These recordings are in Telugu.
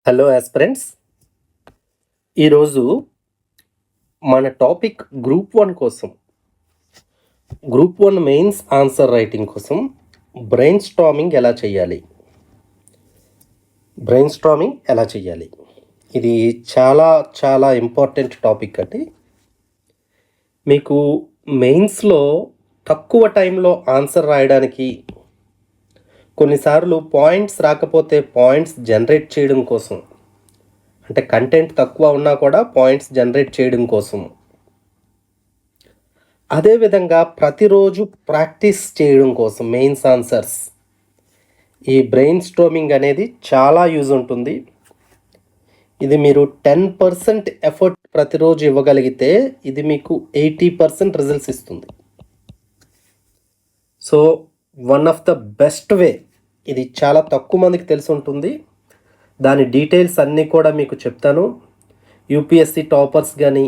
Hello aspirants. ఈరోజు మన టాపిక్ గ్రూప్ 1 కోసం, గ్రూప్ 1 మెయిన్స్ ఆన్సర్ రైటింగ్ కోసం బ్రెయిన్ స్టార్మింగ్ ఎలా చేయాలి, ఇది చాలా చాలా ఇంపార్టెంట్ టాపిక్ అండి. మీకు మెయిన్స్లో తక్కువ టైంలో ఆన్సర్ రాయడానికి, కొన్నిసార్లు పాయింట్స్ రాకపోతే పాయింట్స్ జనరేట్ చేయడం కోసం, అంటే కంటెంట్ తక్కువ ఉన్నా కూడా పాయింట్స్ జనరేట్ చేయడం కోసం, అదేవిధంగా ప్రతిరోజు ప్రాక్టీస్ చేయడం కోసం మెయిన్స్ ఆన్సర్స్ ఈ బ్రెయిన్ స్టార్మింగ్ అనేది చాలా యూజ్ ఉంటుంది. ఇది మీరు 10% ఎఫర్ట్ ప్రతిరోజు ఇవ్వగలిగితే ఇది మీకు 80% రిజల్ట్స్ ఇస్తుంది. So one of the best way, ఇది చాలా తక్కువ మందికి తెలిసి ఉంటుంది. దాని డీటెయిల్స్ అన్నీ కూడా మీకు చెప్తాను. యూపీఎస్సి టాపర్స్ కానీ,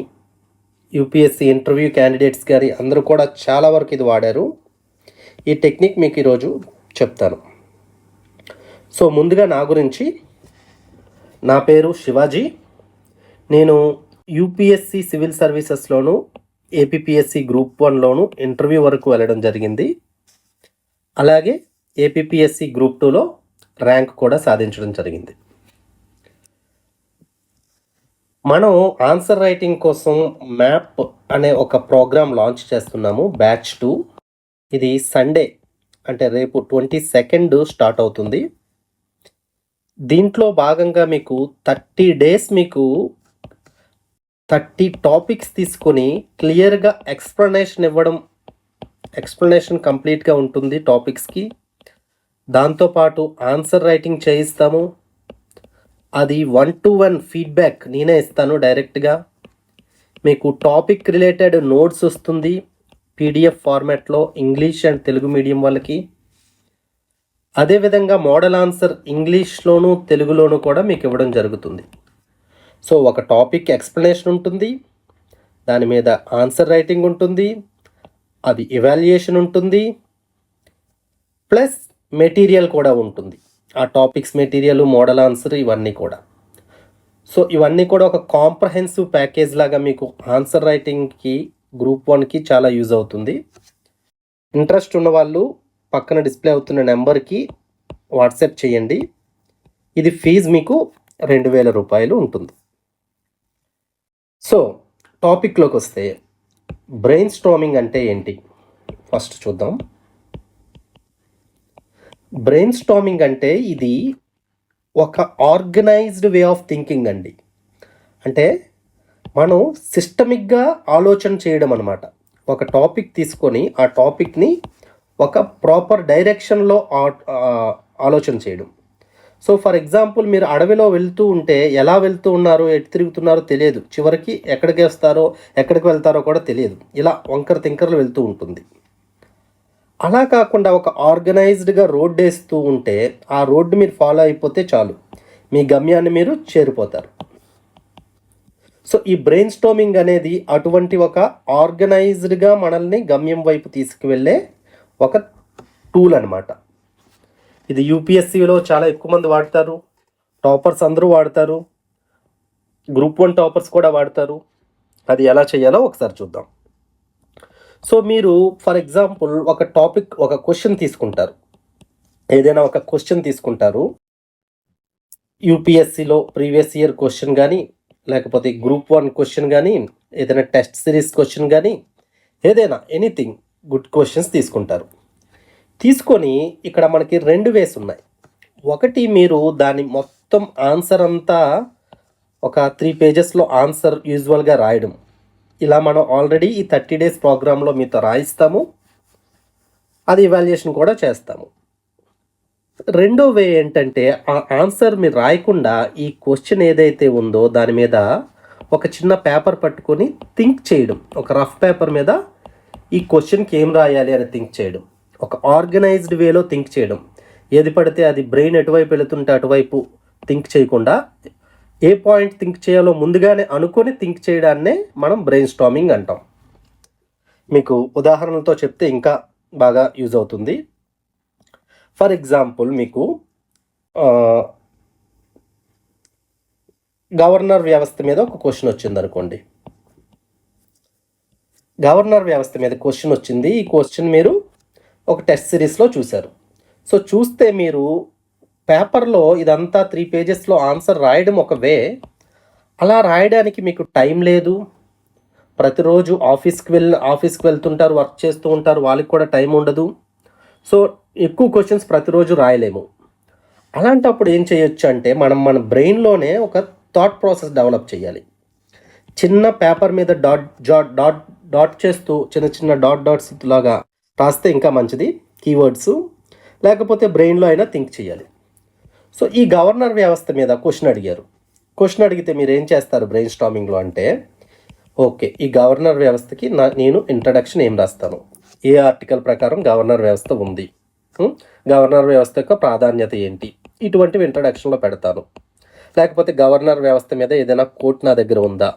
యూపీఎస్సి ఇంటర్వ్యూ క్యాండిడేట్స్ కానీ అందరూ కూడా చాలా వరకు ఇది వాడారు. ఈ టెక్నిక్ మీకు ఈరోజు చెప్తాను. సో ముందుగా నా గురించి, నా పేరు శివాజీ. నేను యూపీఎస్సి సివిల్ సర్వీసెస్లోను, ఏపీపీఎస్సి గ్రూప్ 1లోను ఇంటర్వ్యూ వరకు వెళ్ళడం జరిగింది. అలాగే ఏపీపీఎస్సి గ్రూప్ 2లో ర్యాంక్ కూడా సాధించడం జరిగింది. మనం ఆన్సర్ రైటింగ్ కోసం మ్యాప్ అనే ఒక ప్రోగ్రామ్ లాంచ్ చేస్తున్నాము, బ్యాచ్ 2. ఇది సండే, అంటే రేపు 22 స్టార్ట్ అవుతుంది. దీంట్లో భాగంగా మీకు 30 డేస్ మీకు 30 టాపిక్స్ తీసుకొని క్లియర్గా ఎక్స్ప్లెనేషన్ కంప్లీట్గా ఉంటుంది టాపిక్స్కి. దాంతోపాటు ఆన్సర్ రైటింగ్ చేయిస్తాము. అది 1-to-1 ఫీడ్బ్యాక్ నేనే ఇస్తాను డైరెక్ట్గా. మీకు టాపిక్ రిలేటెడ్ నోట్స్ వస్తుంది పీడిఎఫ్ ఫార్మాట్లో, ఇంగ్లీష్ అండ్ తెలుగు మీడియం వాళ్ళకి. అదేవిధంగా మోడల్ ఆన్సర్ ఇంగ్లీష్లోను తెలుగులోను కూడా మీకు ఇవ్వడం జరుగుతుంది. సో ఒక టాపిక్ ఎక్స్ప్లెనేషన్ ఉంటుంది, దాని మీద ఆన్సర్ రైటింగ్ ఉంటుంది, అది ఎవాల్యుయేషన్ ఉంటుంది, ప్లస్ మెటీరియల్ కూడా ఉంటుంది. ఆ టాపిక్స్ మెటీరియల్, మోడల్ ఆన్సర్ ఇవన్నీ కూడా. సో ఇవన్నీ కూడా ఒక కాంప్రహెన్సివ్ ప్యాకేజ్ లాగా మీకు ఆన్సర్ రైటింగ్కి గ్రూప్ 1కి చాలా యూజ్ అవుతుంది. ఇంట్రెస్ట్ ఉన్న వాళ్ళు పక్కన డిస్ప్లే అవుతున్న నెంబర్కి వాట్సాప్ చేయండి. ఇది ఫీజు మీకు 2000 రూపాయలు ఉంటుంది. సో టాపిక్లోకి వస్తే, బ్రెయిన్ స్టార్మింగ్ అంటే ఏంటి ఫస్ట్ చూద్దాం. బ్రెయిన్ స్టార్మింగ్ అంటే ఇది ఒక ఆర్గనైజ్డ్ వే ఆఫ్ థింకింగ్ అండి. అంటే మనం సిస్టమిక్గా ఆలోచన చేయడం అన్నమాట. ఒక టాపిక్ తీసుకొని ఆ టాపిక్ని ఒక ప్రాపర్ డైరెక్షన్లో ఆలోచన చేయడం. సో ఫర్ ఎగ్జాంపుల్, మీరు అడవిలో వెళ్తూ ఉంటే ఎలా వెళ్తూ ఉన్నారో, ఎటు తిరుగుతున్నారో తెలియదు, చివరికి ఎక్కడికి వెళ్తారో కూడా తెలియదు. ఇలా వంకర తింకరలు వెళ్తూ ఉంటుంది. అలా కాకుండా ఒక ఆర్గనైజ్డ్గా రోడ్డు వేస్తూ ఉంటే ఆ రోడ్డు మీరు ఫాలో అయిపోతే చాలు, మీ గమ్యాన్ని మీరు చేరిపోతారు. సో ఈ బ్రెయిన్ స్టార్మింగ్ అనేది అటువంటి ఒక ఆర్గనైజ్డ్గా మనల్ని గమ్యం వైపు తీసుకువెళ్ళే ఒక టూల్ అనమాట. ఇది యూపీఎస్సీలో చాలా ఎక్కువ మంది వాడతారు, టాపర్స్ అందరూ వాడతారు, గ్రూప్ 1 టాపర్స్ కూడా వాడతారు. అది ఎలా చేయాలో ఒకసారి చూద్దాం. సో మీరు ఫర్ ఎగ్జాంపుల్ ఒక క్వశ్చన్ తీసుకుంటారు, ఏదైనా ఒక క్వశ్చన్ తీసుకుంటారు. యూపీఎస్సీలో ప్రీవియస్ ఇయర్ క్వశ్చన్ కానీ, లేకపోతే గ్రూప్ 1 క్వశ్చన్ కానీ, ఏదైనా టెస్ట్ సిరీస్ క్వశ్చన్ కానీ, ఏదైనా ఎనీథింగ్ గుడ్ క్వశ్చన్స్ తీసుకొని ఇక్కడ మనకి 2 వేస్ ఉన్నాయి. ఒకటి, మీరు దాని మొత్తం ఆన్సర్ అంతా ఒక 3 పేజెస్లో ఆన్సర్ యూజువల్గా రాయడం. ఇలా మనం ఆల్రెడీ ఈ 30 డేస్ ప్రోగ్రాంలో మీతో రాయిస్తాము, అది ఎవాల్యుయేషన్ కూడా చేస్తాము. రెండో వే ఏంటంటే, ఆ ఆన్సర్ మీరు రాయకుండా ఈ క్వశ్చన్ ఏదైతే ఉందో దాని మీద ఒక చిన్న పేపర్ పట్టుకొని థింక్ చేయడం. ఒక రఫ్ పేపర్ మీద ఈ క్వశ్చన్కి ఏం రాయాలి అని థింక్ చేయడం. ఒక ఆర్గనైజ్డ్ వేలో థింక్ చేయడం. ఏది పడితే అది బ్రెయిన్ ఎటువైపు వెళుతుంటే అటువైపు థింక్ చేయకుండా, ఏ పాయింట్ థింక్ చేయాలో ముందుగానే అనుకొని థింక్ చేయడాన్నే మనం బ్రెయిన్ స్టార్మింగ్ అంటాం. మీకు ఉదాహరణలతో చెప్తే ఇంకా బాగా యూజ్ అవుతుంది. ఫర్ ఎగ్జాంపుల్, మీకు గవర్నర్ వ్యవస్థ మీద ఒక క్వశ్చన్ వచ్చింది అనుకోండి. గవర్నర్ వ్యవస్థ మీద క్వశ్చన్ వచ్చింది. ఈ క్వశ్చన్ మీరు ఒక టెస్ట్ సిరీస్లో చూశారు. సో చూస్తే మీరు పేపర్లో ఇదంతా 3 పేజెస్లో ఆన్సర్ రాయడం ఒక వే. అలా రాయడానికి మీకు టైం లేదు. ప్రతిరోజు ఆఫీస్కి వెళ్తుంటారు, వర్క్ చేస్తూ ఉంటారు, వాళ్ళకి కూడా టైం ఉండదు. సో ఎక్కువ క్వశ్చన్స్ ప్రతిరోజు రాయలేము. అలాంటప్పుడు ఏం చేయొచ్చు అంటే మన బ్రెయిన్లోనే ఒక థాట్ ప్రాసెస్ డెవలప్ చేయాలి. చిన్న పేపర్ మీద డాట్ చేస్తూ చిన్న డాట్స్ లాగా రాస్తే ఇంకా మంచిది కీవర్డ్స్, లేకపోతే బ్రెయిన్లో అయినా థింక్ చేయాలి. సో ఈ గవర్నర్ వ్యవస్థ మీద క్వశ్చన్ అడిగారు. క్వశ్చన్ అడిగితే మీరు ఏం చేస్తారు బ్రెయిన్ స్టార్మింగ్లో అంటే, ఓకే ఈ గవర్నర్ వ్యవస్థకి నేను ఇంట్రడక్షన్ ఏం రాస్తాను, ఏ ఆర్టికల్ ప్రకారం గవర్నర్ వ్యవస్థ ఉంది, గవర్నర్ వ్యవస్థ యొక్క ప్రాధాన్యత ఏంటి, ఇటువంటివి ఇంట్రడక్షన్లో పెడతాను. లేకపోతే గవర్నర్ వ్యవస్థ మీద ఏదైనా కోట్ నా దగ్గర ఉందా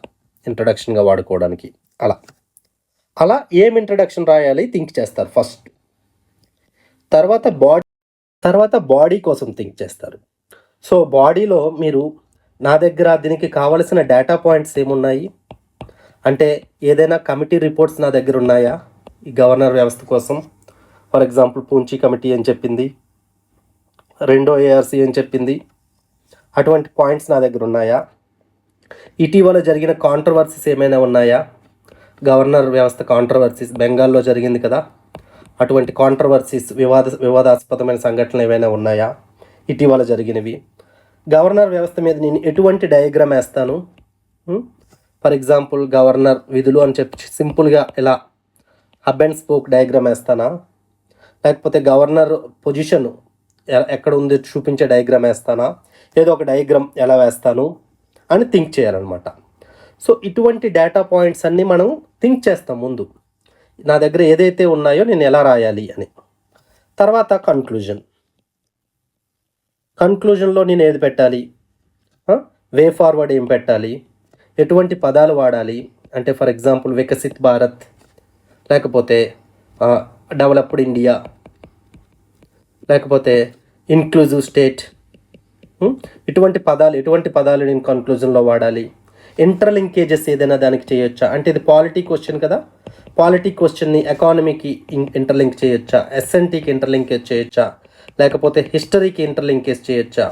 ఇంట్రడక్షన్గా వాడుకోవడానికి. అలా ఏం ఇంట్రడక్షన్ రాయాలి థింక్ చేస్తారు ఫస్ట్. తర్వాత బాడీ కోసం థింక్ చేస్తారు. సో బాడీలో మీరు నా దగ్గర దీనికి కావలసిన డేటా పాయింట్స్ ఏమున్నాయి అంటే, ఏదైనా కమిటీ రిపోర్ట్స్ నా దగ్గర ఉన్నాయా ఈ గవర్నర్ వ్యవస్థ కోసం. ఫర్ ఎగ్జాంపుల్ పూంచి కమిటీ ఏం చెప్పింది, రెండో ఏఆర్సీ ఏం చెప్పింది, అటువంటి పాయింట్స్ నా దగ్గర ఉన్నాయా. ఇటీవల జరిగిన కాంట్రవర్సీస్ ఏమైనా ఉన్నాయా, గవర్నర్ వ్యవస్థ కాంట్రవర్సీస్ బెంగాల్లో జరిగింది కదా, అటువంటి కాంట్రవర్సీస్ వివాదాస్పదమైన సంఘటనలు ఏమైనా ఉన్నాయా ఇటీవల జరిగినవి. గవర్నర్ వ్యవస్థ మీద నేను ఎటువంటి డయాగ్రామ్ వేస్తాను. ఫర్ ఎగ్జాంపుల్ గవర్నర్ విధులు అని చెప్పి సింపుల్గా ఇలా హబ్ అండ్ స్పోక్ డయాగ్రామ్ వేస్తానా, లేకపోతే గవర్నర్ పొజిషన్ ఎక్కడ ఉంది చూపించే డయాగ్రామ్ వేస్తానా, ఏదో ఒక డయాగ్రామ్ ఎలా వేస్తాను అని థింక్ చేయాలన్నమాట. సో ఇటువంటి డేటా పాయింట్స్ అన్నీ మనం థింక్ చేస్తాం ముందు, నా దగ్గర ఏదైతే ఉన్నాయో నేను ఎలా రాయాలి అని. తర్వాత కన్క్లూజన్లో నేను ఏది పెట్టాలి, వే ఫార్వర్డ్ ఏం పెట్టాలి, ఎటువంటి పదాలు వాడాలి అంటే ఫర్ ఎగ్జాంపుల్ వికసిత్ భారత్, లేకపోతే డెవలప్డ్ ఇండియా, లేకపోతే ఇన్క్లూజివ్ స్టేట్, ఎటువంటి పదాలు నేను కన్క్లూజన్లో వాడాలి. ఇంటర్లింకేజెస్ ఏదైనా దానికి చేయొచ్చా అంటే ఇది పాలిటీ క్వశ్చన్ కదా, పాలిటీ క్వశ్చన్ని ఎకానమీకి ఇంటర్లింక్ చేయొచ్చా, ఎస్ఎన్టీకి ఇంటర్లింకేజ్ చేయొచ్చా, లేకపోతే హిస్టరీకి ఇంటర్లింకేజ్ చేయొచ్చా.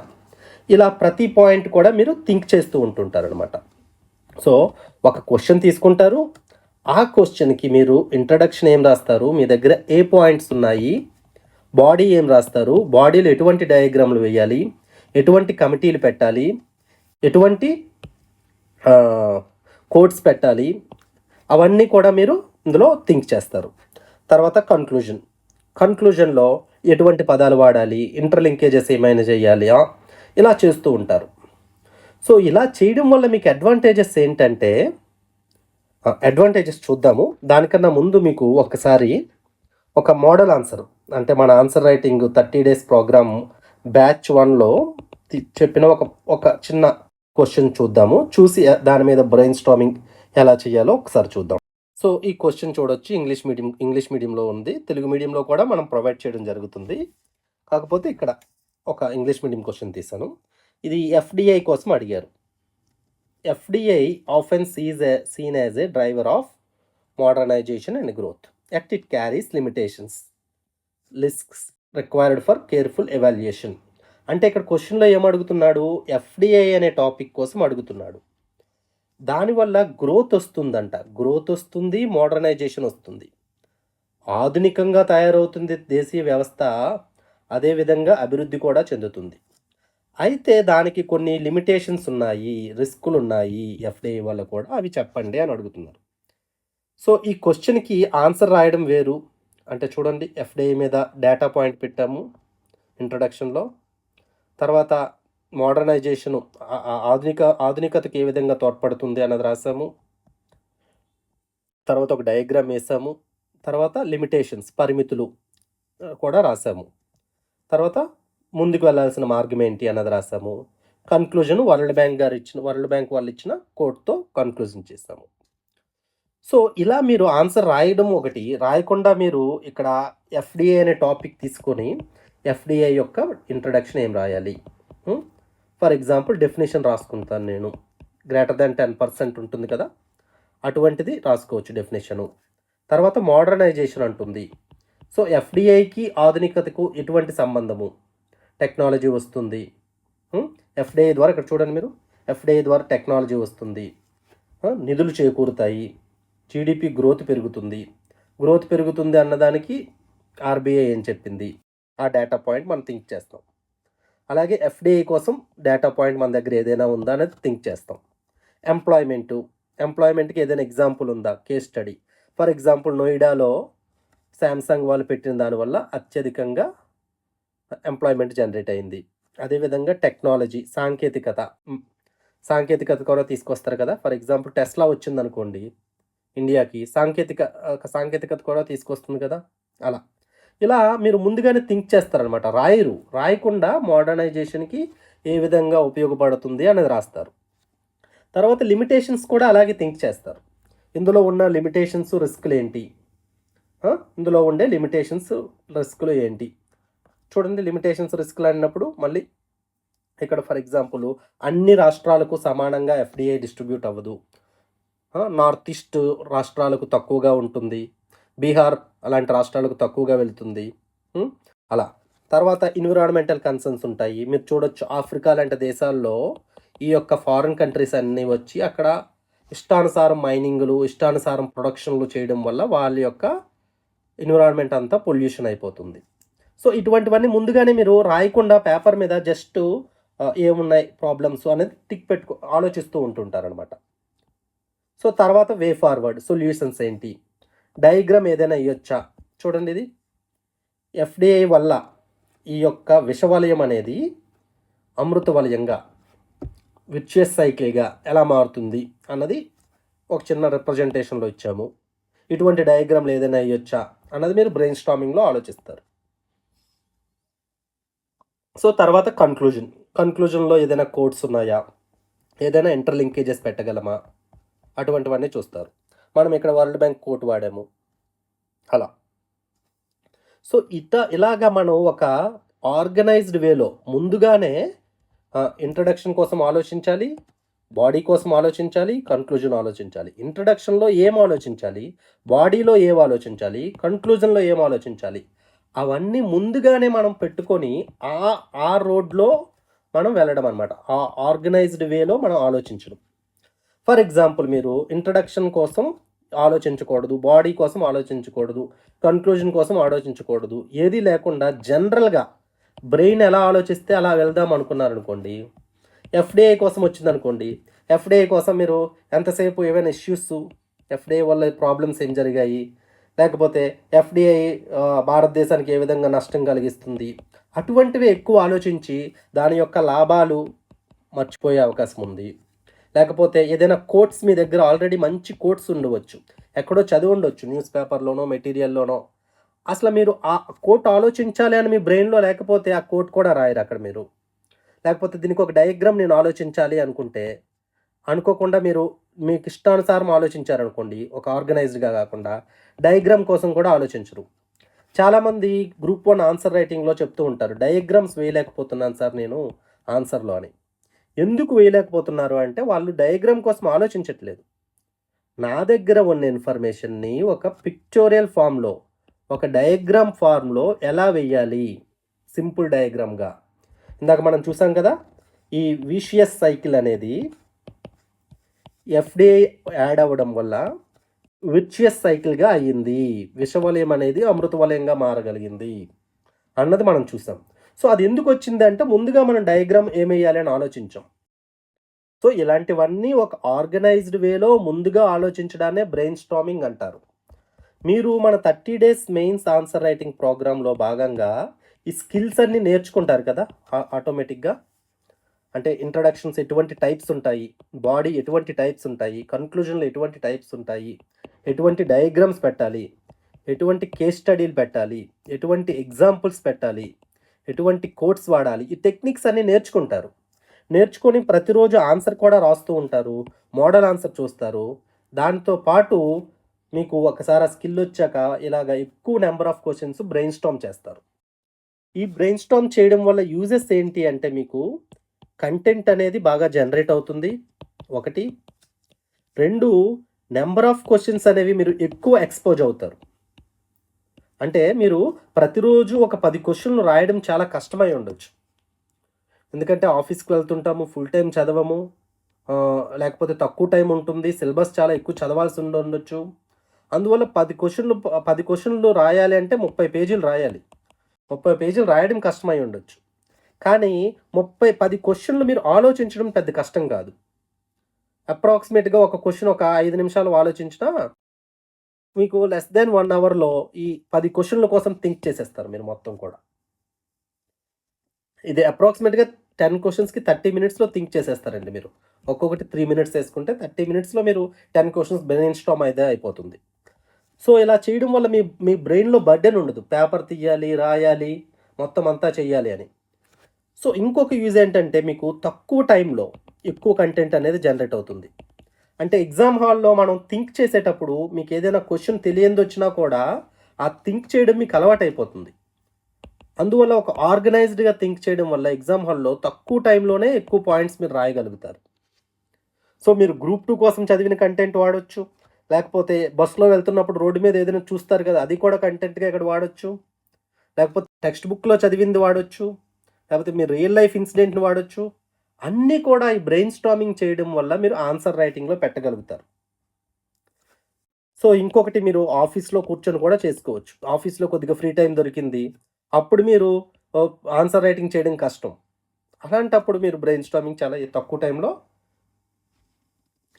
ఇలా ప్రతి పాయింట్ కూడా మీరు థింక్ చేస్తూ ఉంటుంటారు అనమాట. సో ఒక క్వశ్చన్ తీసుకుంటారు, ఆ క్వశ్చన్కి మీరు ఇంట్రడక్షన్ ఏం రాస్తారు, మీ దగ్గర ఏ పాయింట్స్ ఉన్నాయి, బాడీ ఏం రాస్తారు, బాడీలో ఎటువంటి డయాగ్రామ్లు వేయాలి, ఎటువంటి కమిటీలు పెట్టాలి, ఎటువంటి కోడ్స్ పెట్టాలి, అవన్నీ కూడా మీరు ఇందులో థింక్ చేస్తారు. తర్వాత కన్క్లూజన్లో ఎటువంటి పదాలు వాడాలి, ఇంటర్లింకేజెస్ ఏమైనా చేయాలి, ఇలా చేస్తూ ఉంటారు. సో ఇలా చేయడం వల్ల మీకు అడ్వాంటేజెస్ ఏంటంటే, అడ్వాంటేజెస్ చూద్దాము. దానికన్నా ముందు మీకు ఒకసారి ఒక మోడల్ ఆన్సర్ అంటే మన answer writing 30 days programme batch 1లో చెప్పిన ఒక చిన్న క్వశ్చన్ చూద్దాము. చూసి దాని మీద బ్రెయిన్ స్టార్మింగ్ ఎలా చేయాలో ఒకసారి చూద్దాం. సో ఈ క్వశ్చన్ చూడొచ్చు, ఇంగ్లీష్ మీడియంలో ఉంది, తెలుగు మీడియంలో కూడా మనం ప్రొవైడ్ చేయడం జరుగుతుంది. కాకపోతే ఇక్కడ ఒక ఇంగ్లీష్ మీడియం క్వశ్చన్ తీసాను. ఇది ఎఫ్డిఐ కోసం అడిగారు. FDI often seen as a driver of modernization and growth yet it carries limitations, risks required for careful evaluation. అంటే ఇక్కడ క్వశ్చన్లో ఏమడుగుతున్నాడు, ఎఫ్డిఐ అనే టాపిక్ కోసం అడుగుతున్నాడు. దానివల్ల గ్రోత్ వస్తుంది, మోడర్నైజేషన్ వస్తుంది, ఆధునికంగా తయారవుతుంది దేశీయ వ్యవస్థ, అదేవిధంగా అభివృద్ధి కూడా చెందుతుంది. అయితే దానికి కొన్ని లిమిటేషన్స్ ఉన్నాయి, రిస్కులు ఉన్నాయి ఎఫ్డిఐ వల్ల కూడా, అవి చెప్పండి అని అడుగుతున్నారు. సో ఈ క్వశ్చన్కి ఆన్సర్ రాయడం వేరు. అంటే చూడండి, ఎఫ్డిఐ మీద డేటా పాయింట్ పెట్టాము ఇంట్రడక్షన్లో, తర్వాత మోడర్నైజేషను ఆధునికతకి ఏ విధంగా తోడ్పడుతుంది అన్నది రాసాము, తర్వాత ఒక డయాగ్రామ్ వేసాము, తర్వాత లిమిటేషన్స్ పరిమితులు కూడా రాసాము, తర్వాత ముందుకు వెళ్ళాల్సిన మార్గం ఏంటి అన్నది రాసాము, కన్క్లూజన్ వరల్డ్ బ్యాంక్ వాళ్ళు ఇచ్చిన కోడ్తో కన్క్లూజన్ చేసాము. సో ఇలా మీరు ఆన్సర్ రాయడం ఒకటి, రాయకుండా మీరు ఇక్కడ ఎఫ్డిఐ అనే టాపిక్ తీసుకొని ఎఫ్డిఐ యొక్క ఇంట్రడక్షన్ ఏం రాయాలి, ఫర్ ఎగ్జాంపుల్ డెఫినేషన్ రాసుకుంటాను నేను. గ్రేటర్ దాన్ 10% ఉంటుంది కదా, అటువంటిది రాసుకోవచ్చు డెఫినేషను. తర్వాత మోడర్నైజేషన్ అంటుంది. సో ఎఫ్డిఐకి ఆధునికతకు ఎటువంటి సంబంధము? టెక్నాలజీ వస్తుంది. ఎఫ్డిఐ ద్వారా ఇక్కడ చూడండి మీరు, ఎఫ్డిఐ ద్వారా టెక్నాలజీ వస్తుంది, నిధులు చేకూరుతాయి, జీడిపి గ్రోత్ పెరుగుతుంది. గ్రోత్ పెరుగుతుంది అన్నదానికి ఆర్బీఐ ఏం చెప్పింది, ఆ డేటా పాయింట్ మనం థింక్ చేస్తాం. అలాగే ఎఫ్డిఐ కోసం డేటా పాయింట్ మన దగ్గర ఏదైనా ఉందా అనేది థింక్ చేస్తాం. ఎంప్లాయ్మెంట్కి ఏదైనా ఎగ్జాంపుల్ ఉందా, కేస్ స్టడీ. ఫర్ ఎగ్జాంపుల్ నోయిడాలో శాంసంగ్ వాళ్ళు పెట్టిన దానివల్ల అత్యధికంగా ఎంప్లాయ్మెంట్ జనరేట్ అయింది. అదేవిధంగా టెక్నాలజీ, సాంకేతికత కూడా తీసుకొస్తారు కదా. ఫర్ ఎగ్జాంపుల్ టెస్లా వచ్చిందనుకోండి ఇండియాకి, సాంకేతికత కూడా తీసుకొస్తుంది కదా. ఇలా మీరు ముందుగానే థింక్ చేస్తారనమాట. రాయకుండా మోడర్నైజేషన్కి ఏ విధంగా ఉపయోగపడుతుంది అనేది రాస్తారు. తర్వాత లిమిటేషన్స్ కూడా అలాగే థింక్ చేస్తారు. ఇందులో ఉన్న లిమిటేషన్స్, రిస్కులు ఏంటి, ఇందులో ఉండే లిమిటేషన్స్, రిస్కులు ఏంటి. చూడండి, లిమిటేషన్స్, రిస్కులు అన్నప్పుడు మళ్ళీ ఇక్కడ ఫర్ ఎగ్జాంపుల్ అన్ని రాష్ట్రాలకు సమానంగా ఎఫ్డిఐ డిస్ట్రిబ్యూట్ అవ్వదు. నార్త్ ఈస్ట్ రాష్ట్రాలకు తక్కువగా ఉంటుంది, బీహార్ అలాంటి రాష్ట్రాలకు తక్కువగా వెళ్తుంది. అలా తర్వాత ఎన్విరాన్మెంటల్ కన్సర్న్స్ ఉంటాయి. మీరు చూడొచ్చు ఆఫ్రికా లాంటి దేశాల్లో ఈ యొక్క ఫారిన్ కంట్రీస్ అన్నీ వచ్చి అక్కడ ఇష్టానుసారం మైనింగ్లు, ఇష్టానుసారం ప్రొడక్షన్లు చేయడం వల్ల వాళ్ళ యొక్క ఎన్విరాన్మెంట్ అంతా పొల్యూషన్ అయిపోతుంది. సో ఇటువంటివన్నీ ముందుగానే మీరు రాయకుండా పేపర్ మీద జస్ట్ ఏమున్నాయి ప్రాబ్లమ్స్ అనేది ఆలోచిస్తూ ఉంటుంటారనమాట. సో తర్వాత వే ఫార్వర్డ్, సొల్యూషన్స్ ఏంటి, డయాగ్రామ్ ఏదైనా ఇవ్వచ్చా. చూడండి, ఇది ఎఫ్డిఐ వల్ల ఈ యొక్క విషవలయం అనేది అమృత వలయంగా, విర్చుయస్ సైకిల్గా ఎలా మారుతుంది అన్నది ఒక చిన్న రిప్రజెంటేషన్లో ఇచ్చాము. ఇటువంటి డయాగ్రామ్లు ఏదైనా ఇవ్వచ్చా అన్నది మీరు బ్రెయిన్ స్టార్మింగ్లో ఆలోచిస్తారు. సో తర్వాత కన్క్లూజన్లో ఏదైనా కోడ్స్ ఉన్నాయా, ఏదైనా ఇంటర్లింకేజెస్ పెట్టగలమా, అటువంటివన్నీ చూస్తారు. మనం ఇక్కడ వరల్డ్ బ్యాంక్ కోట్ వాడాము అలా. సో ఇలాగా మనం ఒక ఆర్గనైజ్డ్ వేలో ముందుగానే ఇంట్రడక్షన్ కోసం ఆలోచించాలి, బాడీ కోసం ఆలోచించాలి, కన్క్లూజన్ ఆలోచించాలి. ఇంట్రడక్షన్లో ఏం ఆలోచించాలి, బాడీలో ఏం ఆలోచించాలి, కన్క్లూజన్లో ఏం ఆలోచించాలి, అవన్నీ ముందుగానే మనం పెట్టుకొని ఆ రోడ్లో మనం వెళ్ళడం అనమాట. ఆ ఆర్గనైజ్డ్ వేలో మనం ఆలోచించడం. ఫర్ ఎగ్జాంపుల్ మీరు ఇంట్రడక్షన్ కోసం ఆలోచించకూడదు, బాడీ కోసం ఆలోచించకూడదు, కన్క్లూజన్ కోసం ఆలోచించకూడదు, ఏది లేకుండా జనరల్గా బ్రెయిన్ ఎలా ఆలోచిస్తే అలా వెళ్దాం అనుకున్నారనుకోండి. ఎఫ్డిఐ కోసం వచ్చిందనుకోండి, ఎఫ్డిఐ కోసం మీరు ఎంతసేపు ఏవైనా ఇష్యూస్, ఎఫ్డిఐ వల్ల ప్రాబ్లమ్స్ ఏం జరిగాయి, లేకపోతే ఎఫ్డిఐ భారతదేశానికి ఏ విధంగా నష్టం కలిగిస్తుంది, అటువంటివి ఎక్కువ ఆలోచించి దాని యొక్క లాభాలు మర్చిపోయే అవకాశం ఉంది. లేకపోతే ఏదైనా కోట్స్ మీ దగ్గర ఆల్రెడీ మంచి కోట్స్ ఉండవచ్చు, ఎక్కడో చదివి ఉండొచ్చు, న్యూస్ పేపర్లోనో మెటీరియల్లోనో. అసలు మీరు ఆ కోట్ ఆలోచించాలి అని మీ బ్రెయిన్లో లేకపోతే ఆ కోట్ కూడా రాయరు అక్కడ మీరు. లేకపోతే దీనికి ఒక డయాగ్రామ్ నేను ఆలోచించాలి అనుకుంటే అనుకోకుండా మీరు మీకు ఇష్టానుసారం ఆలోచించారనుకోండి, ఒక ఆర్గనైజ్డ్గా కాకుండా డయాగ్రామ్ కోసం కూడా ఆలోచించరు. చాలామంది గ్రూప్ 1 ఆన్సర్ రైటింగ్లో చెప్తూ ఉంటారు, డయాగ్రామ్స్ వేయలేకపోతున్నాను సార్ నేను ఆన్సర్లో అని. ఎందుకు వేయలేకపోతున్నారు అంటే వాళ్ళు డయాగ్రామ్ కోసం ఆలోచించట్లేదు. నా దగ్గర ఉన్న ఇన్ఫర్మేషన్ని ఒక పిక్చోరియల్ ఫామ్లో, ఒక డయాగ్రామ్ ఫార్మ్లో ఎలా వేయాలి, సింపుల్ డయాగ్రామ్గా. ఇందాక మనం చూసాం కదా, ఈ విషియస్ సైకిల్ అనేది ఎఫ్డిఐ యాడ్ అవ్వడం వల్ల విర్చుయస్ సైకిల్గా అయ్యింది, విషవలయం అనేది అమృత వలయంగా మారగలిగింది అన్నది మనం చూసాం. సో అది ఎందుకు వచ్చింది అంటే ముందుగా మనం డయాగ్రామ్ ఏమేయాలి అని ఆలోచించాం. సో ఇలాంటివన్నీ ఒక ఆర్గనైజ్డ్ వేలో ముందుగా ఆలోచించడాన్నే బ్రెయిన్ స్టార్మింగ్ అంటారు. మీరు మన 30 days మెయిన్స్ ఆన్సర్ రైటింగ్ ప్రోగ్రాంలో భాగంగా ఈ స్కిల్స్ అన్నీ నేర్చుకుంటారు కదా ఆటోమేటిక్గా. అంటే ఇంట్రడక్షన్స్ ఎటువంటి టైప్స్ ఉంటాయి, బాడీ ఎటువంటి టైప్స్ ఉంటాయి, కన్క్లూజన్లో ఎటువంటి టైప్స్ ఉంటాయి, ఎటువంటి డయాగ్రామ్స్ పెట్టాలి, ఎటువంటి కేస్ స్టడీలు పెట్టాలి, ఎటువంటి ఎగ్జాంపుల్స్ పెట్టాలి, ఎటువంటి కోట్స్ వాడాలి, ఈ టెక్నిక్స్ అన్నీ నేర్చుకుంటారు. నేర్చుకొని ప్రతిరోజు ఆన్సర్ కూడా రాస్తూ ఉంటారు, మోడల్ ఆన్సర్ చూస్తారు. దాంతో పాటు మీకు ఒకసారి ఆ స్కిల్ వచ్చాక ఇలాగ ఎక్కువ number of questions brain Storm చేస్తారు. ఈ బ్రెయిన్ స్టార్మ్ చేయడం వల్ల యూజెస్ ఏంటి అంటే మీకు కంటెంట్ అనేది బాగా జనరేట్ అవుతుంది ఒకటి. 2 నెంబర్ ఆఫ్ క్వశ్చన్స్ అనేవి మీరు ఎక్కువ ఎక్స్‌పోజ్ అవుతారు. అంటే మీరు ప్రతిరోజు ఒక 10 క్వశ్చన్‌లు రాయడం చాలా కష్టమై ఉండొచ్చు. ఎందుకంటే ఆఫీస్‌కి వెళ్తుంటాము, ఫుల్ టైమ్ చదవము. లేకపోతే తక్కువ టైం ఉంటుంది. సిలబస్ చాలా ఎక్కువ చదవాల్సి ఉండొచ్చు. అందువల్ల 10 క్వశ్చన్‌లు రాయాలి అంటే 30 పేజీలు రాయాలి. 30 పేజీలు రాయడం కష్టమై ఉండొచ్చు. కానీ 10 క్వశ్చన్‌లు మీరు ఆలోచించడం పెద్ద కష్టం కాదు. అప్రాక్సిమేట్‌గా ఒక క్వశ్చన్ ఒక 5 నిమిషాలు ఆలోచించినా మీకు లెస్ దాన్ 1 అవర్‌లో ఈ 10 క్వశ్చన్‌ల కోసం థింక్ చేసేస్తారు మీరు మొత్తం కూడా. ఇది అప్రాక్సిమేట్‌గా 10 క్వెషన్స్‌కి 30 మినిట్స్‌లో థింక్ చేసేస్తారండి మీరు. ఒక్కొక్కటి 3 మినిట్స్ ఏసుకుంటే 30 మినిట్స్‌లో మీరు 10 క్వెషన్స్ బ్రెయిన్ స్టార్మ్ అయితే అయిపోతుంది. సో, ఇలా చేయడం వల్ల మీ మీ బ్రెయిన్‌లో బర్డెన్ ఉండదు. పేపర్ తీయాలి, రాయాలి, మొత్తం అంతా చెయ్యాలి అని. సో, ఇంకొక యూజ్ ఏంటంటే మీకు తక్కువ టైంలో ఎక్కువ కంటెంట్ అనేది జనరేట్ అవుతుంది. అంటే ఎగ్జామ్ హాల్‌లో మనం థింక్ చేసేటప్పుడు మీకేదైనా క్వెషన్ తెలియనిదొచ్చినా కూడా ఆ థింక్ చేయడం మీకు అలవాటైపోతుంది. అందువల్ల ఒక ఆర్గనైజ్డ్‌గా థింక్ చేయడం వల్ల ఎగ్జామ్ హాల్‌లో తక్కువ టైంలోనే ఎక్కువ పాయింట్స్ మీరు రాయగలుగుతారు. సో, మీరు గ్రూప్ 2 కోసం చదివిన కంటెంట్ వాడొచ్చు. లేకపోతే బస్సులో వెళ్తున్నప్పుడు రోడ్డు మీద ఏదైనా చూస్తారు కదా! అది కూడా కంటెంట్‌గా ఇక్కడ వాడొచ్చు. లేకపోతే టెక్స్ట్ బుక్‌లో చదివింది వాడొచ్చు. లేకపోతే మీరు రియల్ లైఫ్ ఇన్సిడెంట్‌ని వాడొచ్చు. అన్నీ కూడా ఈ బ్రెయిన్ స్టార్మింగ్ చేయడం వల్ల మీరు ఆన్సర్ రైటింగ్‌లో పెట్టగలుగుతారు. సో, ఇంకొకటి మీరు ఆఫీస్‌లో కూర్చొని కూడా చేసుకోవచ్చు. ఆఫీస్‌లో కొద్దిగా ఫ్రీ టైమ్ దొరికింది. అప్పుడు మీరు ఆన్సర్ రైటింగ్ చేయడం కష్టం. అలాంటప్పుడు మీరు బ్రెయిన్ స్టార్మింగ్ చాలా తక్కువ టైంలో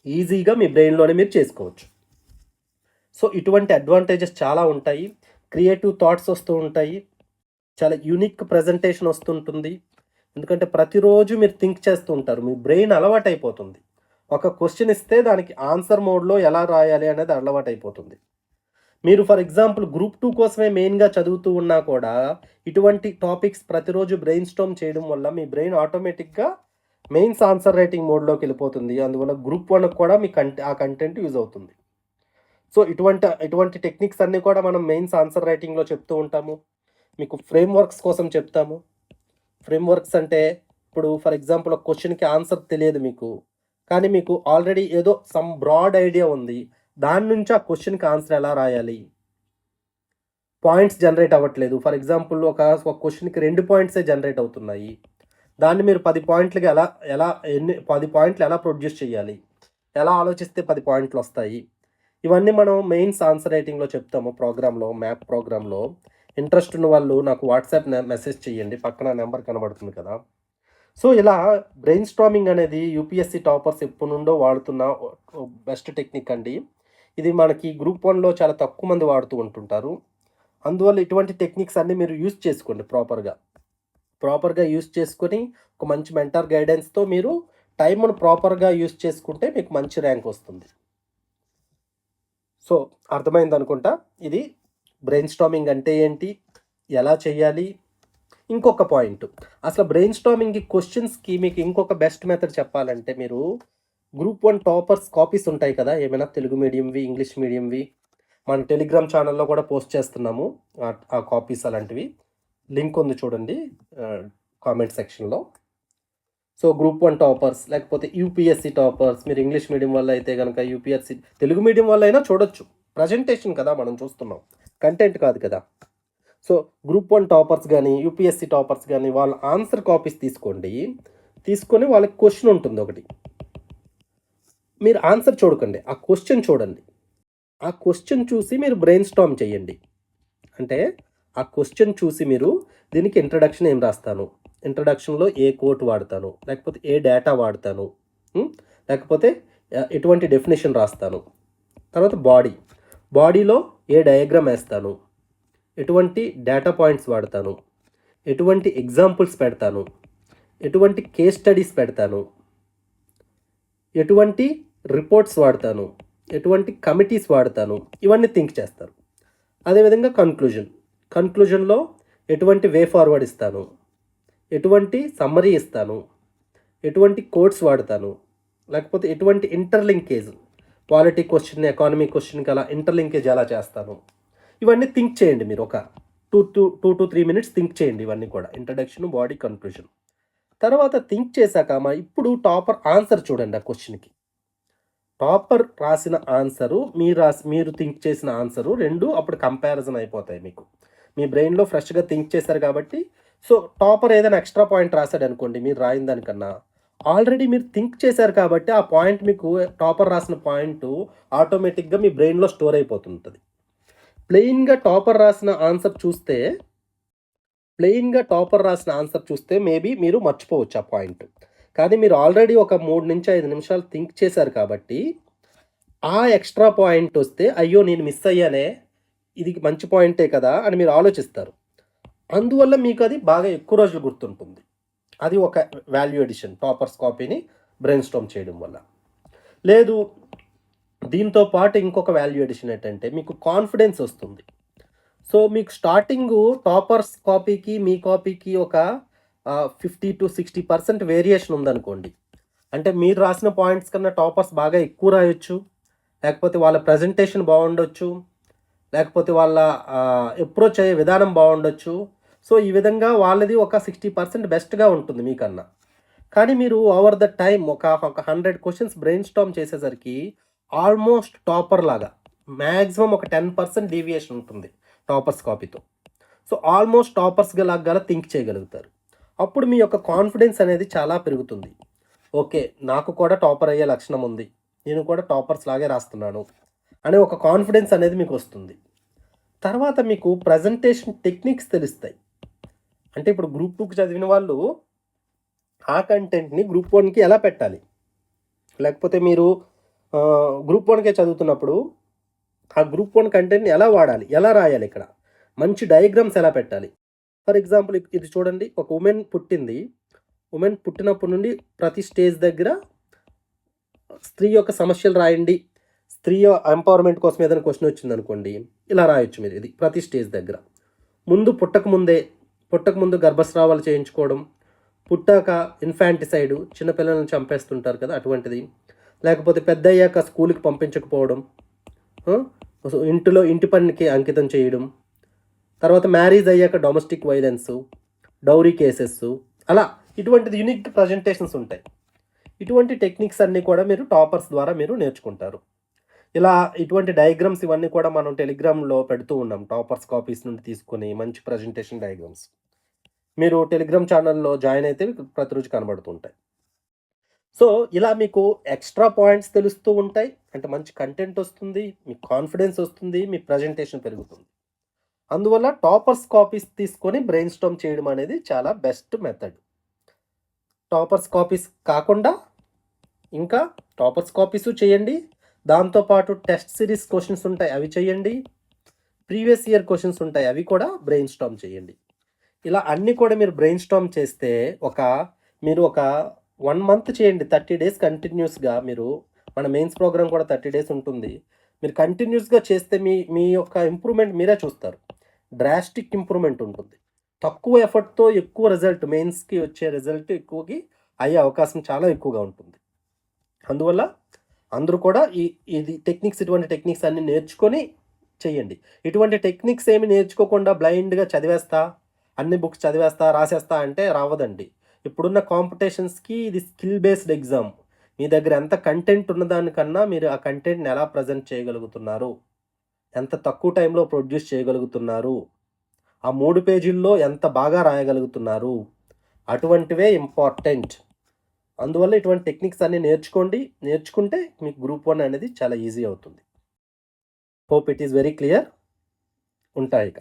ఈజీగా మీ బ్రెయిన్‌లోనే మీరు చేసుకోవచ్చు. సో, ఇటువంటి అడ్వాంటేజెస్ చాలా ఉంటాయి. క్రియేటివ్ థాట్స్ వస్తూ ఉంటాయి. చాలా యూనిక్ ప్రెజెంటేషన్ వస్తుంటుంది. ఎందుకంటే ప్రతిరోజు మీరు థింక్ చేస్తూ ఉంటారు. మీ బ్రెయిన్ అలవాటైపోతుంది. ఒక క్వెషన్ ఇస్తే దానికి ఆన్సర్ మోడ్‌లో ఎలా రాయాలి అనేది అలవాటైపోతుంది. మీరు ఫర్ ఎగ్జాంపుల్ గ్రూప్ 2 కోసమే మెయిన్‌గా చదువుతూ ఉన్నా కూడా ఇటువంటి టాపిక్స్ ప్రతిరోజు బ్రెయిన్ స్టార్మ్ చేయడం వల్ల మీ బ్రెయిన్ ఆటోమేటిక్‌గా మెయిన్స్ ఆన్సర్ రైటింగ్ మోడ్‌లోకి వెళ్ళిపోతుంది. అందువల్ల గ్రూప్ 1కి కూడా మీ ఆ కంటెంట్ యూజ్ అవుతుంది. సో, ఇటువంటి టెక్నిక్స్ అన్నీ కూడా మనం మెయిన్స్ ఆన్సర్ రైటింగ్‌లో చెప్తూ ఉంటాము. మీకు ఫ్రేమ్‌వర్క్స్ కోసం చెప్తాము. ఫ్రేమ్‌వర్క్స్ అంటే ఇప్పుడు ఫర్ ఎగ్జాంపుల్ ఒక క్వెషన్‌కి ఆన్సర్ తెలియదు మీకు. కానీ మీకు ఆల్రెడీ ఏదో సమ్ బ్రాడ్ ఐడియా ఉంది. దాని నుంచి ఆ క్వెషన్‌కి ఆన్సర్ ఎలా రాయాలి? పాయింట్స్ జనరేట్ అవ్వట్లేదు. ఫర్ ఎగ్జాంపుల్ ఒక క్వెషన్‌కి 2 పాయింట్సే జనరేట్ అవుతున్నాయి. దాన్ని మీరు 10 పాయింట్లకి ఎలా ఎలా 10 పాయింట్లు ఎలా ప్రొడ్యూస్ చేయాలి? ఎలా ఆలోచిస్తే 10 పాయింట్లొస్తాయి? ఇవన్నీ మనం మెయిన్స్ ఆన్సర్ రైటింగ్‌లో చెప్తాము ప్రోగ్రామ్‌లో, మ్యాప్ ప్రోగ్రామ్‌లో. ఇంట్రెస్ట్ ఉన్న వాళ్ళు నాకు వాట్సాప్ మెసేజ్ చేయండి. పక్కన నెంబర్ కనబడుతుంది కదా! సో, ఇలా బ్రెయిన్ స్టార్మింగ్ అనేది యూపీఎస్సీ టాపర్స్ ఎప్పటినుండో వాడుతున్న బెస్ట్ టెక్నిక్ అండి. ఇది మనకి గ్రూప్ 1లో చాలా తక్కువ మంది వాడుతూ ఉంటుంటారు. అందువల్ల ఇటువంటి టెక్నిక్స్ అన్నీ మీరు యూజ్ చేసుకోండి ప్రాపర్‌గా. ప్రాపర్‌గా యూజ్ చేసుకొని ఒక మంచి మెంటర్ గైడెన్స్‌తో మీరు టైమ్‌ను ప్రాపర్‌గా యూజ్ చేసుకుంటే మీకు మంచి ర్యాంక్ వస్తుంది. సో, అర్థమైందనుకుంటా. ఇది బ్రెయిన్ స్టార్మింగ్ అంటే ఏంటి? ఎలా చేయాలి? ఇంకొక పాయింట్. అసలు బ్రెయిన్ స్టార్మింగ్‌కి క్వెషన్స్‌కి మీకు ఇంకొక బెస్ట్ మెథడ్ చెప్పాలంటే మీరు గ్రూప్ 1 టాపర్స్ కాపీస్ ఉంటాయి కదా! ఏమైనా తెలుగు మీడియంవి, ఇంగ్లీష్ మీడియంవి. మన టెలిగ్రామ్ ఛానెల్‌లో కూడా పోస్ట్ చేస్తున్నాము. ఆ కాపీస్ అలాంటివి. లింక్ ఉంది చూడండి కామెంట్ సెక్షన్‌లో. సో, గ్రూప్ 1 టాపర్స్ లేకపోతే యూపీఎస్సీ టాపర్స్ మీరు ఇంగ్లీష్ మీడియం వల్ల అయితే గనక యూపీఎస్సీ తెలుగు మీడియం వాళ్ళైనా చూడొచ్చు. ప్రజెంటేషన్ కదా మనం చూస్తున్నాం. కంటెంట్ కాదు కదా! సో, గ్రూప్ 1 టాపర్స్ గానీ, యూపీఎస్సీ టాపర్స్ గానీ వాళ్ళ ఆన్సర్ కాపీస్ తీసుకోండి. తీసుకొని వాళ్ళకి క్వెషన్ ఉంటుంది ఒకటి. మీరు ఆన్సర్ చూడకండి. ఆ క్వెషన్ చూడండి. ఆ క్వెషన్ చూసి మీరు బ్రెయిన్ స్టార్మ్ చేయండి. అంటే ఆ క్వెషన్ చూసి మీరు దీనికి ఇంట్రడక్షన్ ఏం రాస్తాను? ఇంట్రడక్షన్‌లో ఏ కోట్ వాడతాను? లేకపోతే ఏ డేటా వాడతాను? లేకపోతే ఎటువంటి డెఫినిషన్ రాస్తాను? తర్వాత బాడీలో ఏ డయాగ్రామ్ ఏస్తాను? ఎటువంటి డేటా పాయింట్స్ వాడతాను? ఎటువంటి ఎగ్జాంపుల్స్ పెడతాను? ఎటువంటి కేస్ స్టడీస్ పెడతాను? ఎటువంటి రిపోర్ట్స్ వాడతాను? ఎటువంటి కమిటీస్ వాడతాను? ఇవన్నీ థింక్ చేస్తారు. అదేవిధంగా కన్క్లూజన్‌లో ఎటువంటి వే ఫార్వర్డ్ ఇస్తాను? ఎటువంటి సమ్మరీ ఇస్తాను? ఎటువంటి కోట్స్ వాడతాను? లేకపోతే ఎటువంటి ఇంటర్‌లింకేజ్ పాలిటీ క్వెషన్, ఎకానమీ క్వెషన్‌కి అలా ఇంటర్‌లింకేజ్ ఎలా చేస్తాను? ఇవన్నీ థింక్ చేయండి మీరు ఒక 2 to 3 మినిట్స్ థింక్ చేయండి ఇవన్నీ కూడా. Introduction, body, conclusion. తర్వాత థింక్ చేశాక ఇప్పుడు టాపర్ ఆన్సర్ చూడండి ఆ క్వశ్చన్కి. టాపర్ రాసిన ఆన్సరు మీరు థింక్ చేసిన ఆన్సరు 2 అప్పుడు కంపారిజన్ అయిపోతాయి మీకు. మీ బ్రెయిన్‌లో ఫ్రెష్‌గా థింక్ చేశారు కాబట్టి, సో టాపర్ ఏదైనా ఎక్స్ట్రా పాయింట్ రాసాడనుకోండి మీరు రాసిన దానికన్నా, ఆల్రెడీ మీరు థింక్ చేశారు కాబట్టి ఆ పాయింట్ మీకు టాపర్ రాసిన పాయింటు ఆటోమేటిక్‌గా మీ బ్రెయిన్‌లో స్టోర్ అయిపోతుంటది. ప్లెయిన్‌గా టాపర్ రాసిన ఆన్సర్ చూస్తే మేబీ మీరు మర్చిపోవచ్చు ఆ పాయింట్. కానీ మీరు ఆల్రెడీ ఒక 3-5 నిమిషాలు థింక్ చేశారు కాబట్టి, ఆ ఎక్స్ట్రా పాయింట్ వస్తే అయ్యో! నేను మిస్ అయ్యానే, ఇది మంచి పాయింటే కదా అని మీరు ఆలోచిస్తారు. అందువల్ల మీకు అది బాగా ఎక్కువ రోజులు గుర్తుంటుంది. అది ఒక వాల్యూ అడిషన్ టాపర్స్ కాపీని బ్రెయిన్ స్టార్మ్ చేయడం వల్ల. లేదు, దీంతో పాటు ఇంకొక వాల్యూ అడిషన్ ఏంటంటే మీకు కాన్ఫిడెన్స్ వస్తుంది. సో మీకు స్టార్టింగు టాపర్స్ కాపీకి మీ కాపీకి ఒక 50-60% వేరియేషన్ ఉందనుకోండి. అంటే మీరు రాసిన పాయింట్స్ కన్నా టాపర్స్ బాగా ఎక్కువ రాయొచ్చు, లేకపోతే వాళ్ళ ప్రజెంటేషన్ బాగుండొచ్చు, లేకపోతే వాళ్ళ అప్రోచ్ అయ్యే విధానం బాగుండొచ్చు. సో ఈ విధంగా వాళ్ళది ఒక 60% బెస్ట్గా ఉంటుంది మీకన్నా. కానీ మీరు ఓవర్ ద టైమ్ ఒక 100 క్వశ్చన్స్ బ్రెయిన్ స్టార్మ్ చేసేసరికి ఆల్మోస్ట్ టాపర్ లాగా మ్యాక్సిమం ఒక 10% డీవియేషన్ ఉంటుంది టాపర్స్ కాపీతో. సో ఆల్మోస్ట్ టాపర్స్ లాగా థింక్ చేయగలుగుతారు. అప్పుడు మీ యొక్క కాన్ఫిడెన్స్ అనేది చాలా పెరుగుతుంది. ఓకే, నాకు కూడా టాపర్ అయ్యే లక్షణం ఉంది, నేను కూడా టాపర్స్ లాగే రాస్తున్నాను అనే ఒక కాన్ఫిడెన్స్ అనేది మీకు వస్తుంది. తర్వాత మీకు ప్రజెంటేషన్ టెక్నిక్స్ తెలుస్తాయి. అంటే ఇప్పుడు గ్రూప్ 2కి చదివిన వాళ్ళు ఆ కంటెంట్ని గ్రూప్ 1కి ఎలా పెట్టాలి, లేకపోతే మీరు గ్రూప్ 1కే చదువుతున్నప్పుడు ఆ గ్రూప్ 1 కంటెంట్ని ఎలా వాడాలి, ఎలా రాయాలి, ఇక్కడ మంచి డయాగ్రామ్స్ ఎలా పెట్టాలి. ఫర్ ఎగ్జాంపుల్ ఇది చూడండి, ఒక ఉమెన్ పుట్టింది. ఉమెన్ పుట్టినప్పటి నుండి ప్రతి స్టేజ్ దగ్గర స్త్రీ యొక్క సమస్యలు రాయండి, స్త్రీ ఎంపవర్మెంట్ కోసం ఏదైనా క్వశ్చన్ వచ్చింది అనుకోండి, ఇలా రాయొచ్చు మీరు. ఇది ప్రతి స్టేజ్ దగ్గర. పుట్టకముందు గర్భస్రావాలు చేయించుకోవడం, పుట్టాక ఇన్ఫాంటిసైడ్, చిన్నపిల్లలను చంపేస్తుంటారు కదా అటువంటిది, లేకపోతే పెద్ద అయ్యాక స్కూల్కి పంపించకపోవడం, ఇంటి పనికి అంకితం చేయడం, తర్వాత మ్యారేజ్ అయ్యాక డొమెస్టిక్ వైలెన్స్, డౌరీ కేసెస్, అలా ఇటువంటిది యూనిక్ ప్రజెంటేషన్స్ ఉంటాయి. ఇటువంటి టెక్నిక్స్ అన్నీ కూడా మీరు టాపర్స్ ద్వారా మీరు నేర్చుకుంటారు. ఇలా ఇటువంటి డయాగ్రామ్స్ ఇవన్నీ కూడా మనం టెలిగ్రామ్లో పెడుతూ ఉన్నాం. టాపర్స్ కాపీస్ నుండి తీసుకొని మంచి ప్రజెంటేషన్ డయాగ్రామ్స్ మీరు టెలిగ్రామ్ ఛానల్లో జాయిన్ అయితే ప్రతిరోజు కనబడుతూ ఉంటాయి. సో ఇలా మీకు ఎక్స్ట్రా పాయింట్స్ తెలుస్తూ ఉంటాయి. అంటే మంచి కంటెంట్ వస్తుంది, మీకు కాన్ఫిడెన్స్ వస్తుంది, మీ ప్రజెంటేషన్ పెరుగుతుంది. అందువల్ల టాపర్స్ కాపీస్ తీసుకొని బ్రెయిన్ స్టార్మ్ చేయడం అనేది చాలా బెస్ట్ మెథడ్. టాపర్స్ కాపీస్ కాకుండా ఇంకా టాపర్స్ కాపీసు చేయండి, దాంతోపాటు టెస్ట్ సిరీస్ క్వశ్చన్స్ ఉంటాయి అవి చేయండి, ప్రీవియస్ ఇయర్ క్వశ్చన్స్ ఉంటాయి అవి కూడా బ్రెయిన్ స్టార్మ్ చేయండి. ఇలా అన్నీ కూడా మీరు బ్రెయిన్ స్టార్మ్ చేస్తే మీరు ఒక 1 మంత్ చేయండి, 30 డేస్ కంటిన్యూస్గా. మన మెయిన్స్ ప్రోగ్రామ్ కూడా 30 డేస్ ఉంటుంది. మీరు కంటిన్యూస్గా చేస్తే మీ యొక్క ఇంప్రూవ్మెంట్ మీరే చూస్తారు. డ్రాస్టిక్ ఇంప్రూవ్మెంట్ ఉంటుంది. తక్కువ ఎఫర్ట్తో ఎక్కువ రిజల్ట్, మెయిన్స్కి వచ్చే రిజల్ట్ ఎక్కువకి అయ్యే అవకాశం చాలా ఎక్కువగా ఉంటుంది. అందువల్ల అందరూ కూడా ఇటువంటి టెక్నిక్స్ అన్నీ నేర్చుకొని చెయ్యండి. ఇటువంటి టెక్నిక్స్ ఏమి నేర్చుకోకుండా బ్లైండ్గా చదివేస్తా, అన్ని బుక్స్ చదివేస్తా, రాసేస్తా అంటే రావదండి. ఇప్పుడున్న కాంపిటీషన్స్కి ఇది స్కిల్ బేస్డ్ ఎగ్జామ్. మీ దగ్గర ఎంత కంటెంట్ ఉన్నదానికన్నా మీరు ఆ కంటెంట్ని ఎలా ప్రజెంట్ చేయగలుగుతున్నారు, ఎంత తక్కువ టైంలో ప్రొడ్యూస్ చేయగలుగుతున్నారు, ఆ 3 పేజీల్లో ఎంత బాగా రాయగలుగుతున్నారు, అటువంటివే ఇంపార్టెంట్. అందువల్ల ఇటువంటి టెక్నిక్స్ అన్నీ నేర్చుకుంటే మీకు గ్రూప్ 1 అనేది చాలా ఈజీ అవుతుంది. Hope it is very clear. ఉంటాయి ఇక.